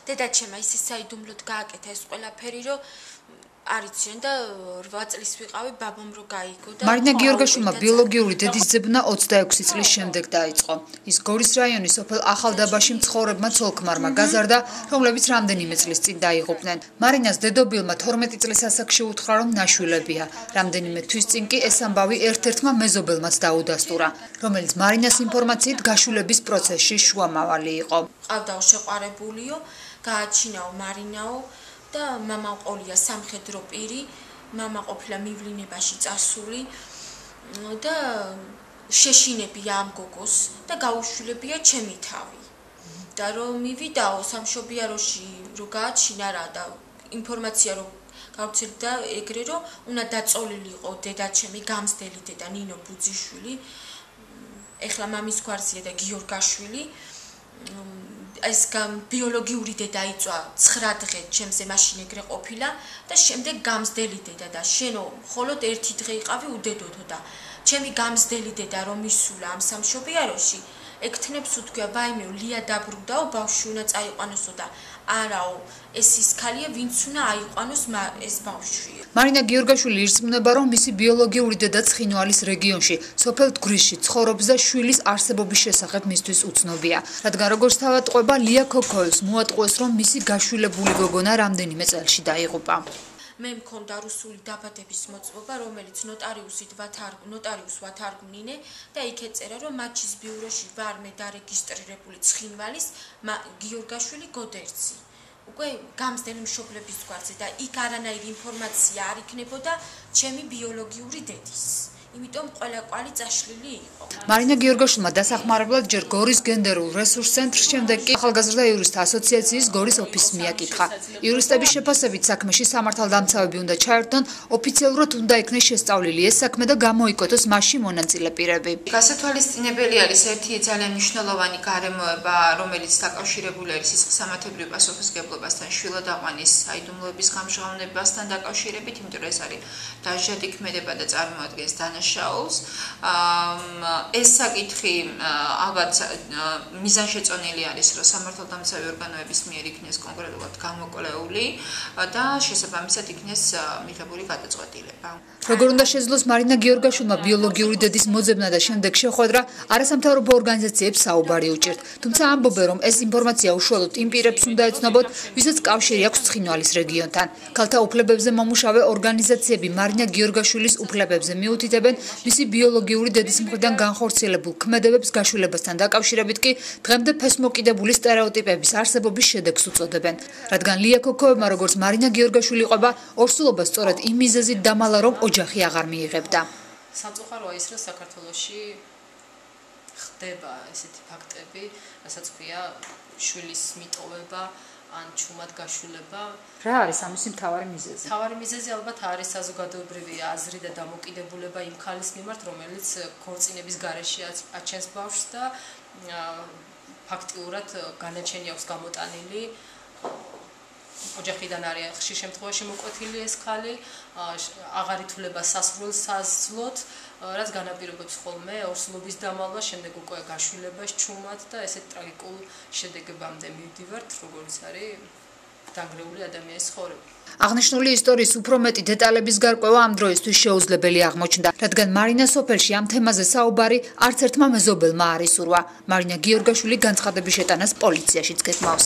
დედაჩემმა ისე საიდუმლოდ გააკეთა ეს ყველაფერი, რომ არიციან და 8 წლის ვიყავი ბაბამ რო გაიგო და მარინა გიორგაშვილმა ბიოლოგიური დედის ძებნა 26 წლის შემდეგ დაიწყო. ის გორის რაიონის სოფელ ახალდაბაში მცხოვრებმა ცოლ-ქმარმა გაზარდა, რომლებიც რამდენიმე წლის წინ დაიღუპნენ. მარინას დედობილმა 12 წლის ასაკში უთხრა, რომ ნაშვილებია. რამდენიმე თვის წინ კი ეს ამბავი ერთ-ერთმა მეზობელმაც დაუდასტურა, რომელიც მარინას ინფორმაციით გაშვილების პროცესში შუამავალი იყო. ყავდაო შეყვარებულიო, გააჩინაო მარინაო და მამა ყოლია სამხედრო პირი, მამა ყოფილა მივლინებაში წასული და შეშინებია ამ გოგოს და გაუშვილებია ჩემი თავი. და რომ მივიდაო სამშობიაროში, რომ გააჩინა რა და ინფორმაცია რომ გავცილდა ეგრე რომ უნდა დაწოლილი იყო დედაჩემი გამზდელი დედა ნინო ბუძიშვილი. ეხლა მამის გვარზია და გიორგაშვილი. ეს ბიოლოგიური დედა იწვა 9 დღე ჩემზე მაშინ ეგრე ყოფილა და შემდეგ გამზდელი დედა და შენო მხოლოდ 1 დღე იყავი უდედოთო და ჩემი გამზდელი დედა რომ ისულა ამ სამშობიაროში ეკთნებს უთქვია ვაიმეო ლია დაბრუნდაო ბავშვი უნდა წაიყვანოსო და არაო ეს ის ქალია ვინც უნდა აიყვანოს ეს ბავშვი. მარინა გიორგაშვილი ირწმუნება რომ მისი ბიოლოგიური დედა ცხინვალის რეგიონში სოფელ თგრისში ცხოვრობს და შვილის არსებობის შესახებ მისთვის უცნობია. რადგან როგორც თავატყვება ლია ქოქოელს მოატყუეს რომ მისი გაშვილებული გოგონა რამდენიმე წელში დაიღუპა. მე მქონდა რუსული დაბადების მოწმობა, რომელიც ნოტარიუს ვათარგმნინე და იქ ეწერა, რომ მაჩის ბიუროში ვარ მე დარეგისტრირებული ცხინვალის გიორგაშვილი გოდერძი. უკვე გამზდელი მშობლების გვარზე და იქ არანაირი ინფორმაცია არ იქნებოდა ჩემი ბიოლოგიური დედის. იმიტომ ყველა კვალი წაშლილი იყო. მარინა გიორგაშვილმა დასახმარებლად ჯერ გორის გენდერულ რესურს ცენტრს, შემდეგ კი ახალგაზრდა იურისტთა ასოციაციის გორის ოფისს მიაკითხა. იურისტების შეფასებით საქმეში სამართალდამცავები უნდა ჩაერთონ, ოფიციალურად უნდა იქნეს შესწავლილი ეს საქმე და გამოიკოთოს მასში მონაწილე პირები. გასათვალისწინებელი არის ერთი ძალიან მნიშვნელოვანი გარემოება, რომელიც დაკავშირებული არის სისხლისამართლებრივ პასუხისმგებლობასთან, შვილადაყვანის საიდუმლოების გამჟღავნებასთან დაკავშირებით, იმიტომ რომ ეს არის დაჟადი ქმედება და წარმოადგენს შაულს. ეს საკითხი ალბათ მიზანშეწონილი არის, რომ სამართალდამცავი ორგანოების მიერ იქნეს კონკრეტულად გამოკვლეული და შესაბამისად იქნეს მიღებული გადაწყვეტილება. როგორ უნდა შეძლოს მარინა გიორგაშვილმა ბიოლოგიური დედის მოძებნა და შემდეგ შეხვედრა, არასამთავრობო ორგანიზაციებს საუბარი უჭირთ. თუმცა ამბობენ, რომ ეს ინფორმაცია უშუალოდ იმ პირებს უნდა ეცნობოთ, ვისაც კავშირი აქვს ცხინვალის რეგიონთან. ქალთა უფლებებზე მომუშავე ორგანიზაციები მარინა გიორგაშვილის უფლებებზე მიუთითებენ მისი ბიოლოგიური დედის მხრიდან განხორციელებულ ქმედებებს გაშვილებასთან დაკავშირებით კი დღემდე ფესმოკიდებული სტერეოტიპების არსებობის შედეგს უწოდებენ. რადგან ლია ქოქოევმა როგორც მარინა გიორგაშვილი ყვება, ორსულობა სწორედ იმ მიზეზით დამალა, რომ ოჯახი აღარ მიიღებდა. სამწუხაროა ის, რომ საქართველოში ხდება ესეთი ფაქტები, რასაც ქვია შვილის მიტოვება ან ჩუმად გაშვილება. რა არის ამისი მთავარი მიზეზი? მთავარი მიზეზი ალბათ არის საზოგადოებრივი აზრი და დამოკიდებულება იმ ქალის მიმართ, რომელიც ქორწინების გარეშე აჩენს ბავშვს და ფაქტიურად განაჩენი აქვს გამოტანილი. ოჯახიდან არის ხშირ შემთხვევაში მოკვეთილი ეს ქალი, აღარ ითვლება სასრულ საზლოთ, რაც განაპირობებს ხოლმე ორსულობის დამალვა, შემდეგ უკვე გაშვილებას ჩუმად და ესეთ ტრაგიკულ შედეგებამდე მივდივართ, როგორც არის დაგრეული ადამიანის ცხოვრება. აღნიშნული ისტორიის უფრო მეტი დეტალების გარკვევა ამ დროისთვის შეუძლებელი აღმოჩნდა, რადგან მარინა სოფელში ამ თემაზე საუბარი არც ერთმა მეზობელმა არ ისურვა. მარინა გიორგაშვილი განცხადების შეტანას პოლიციაშიც გეთმავს.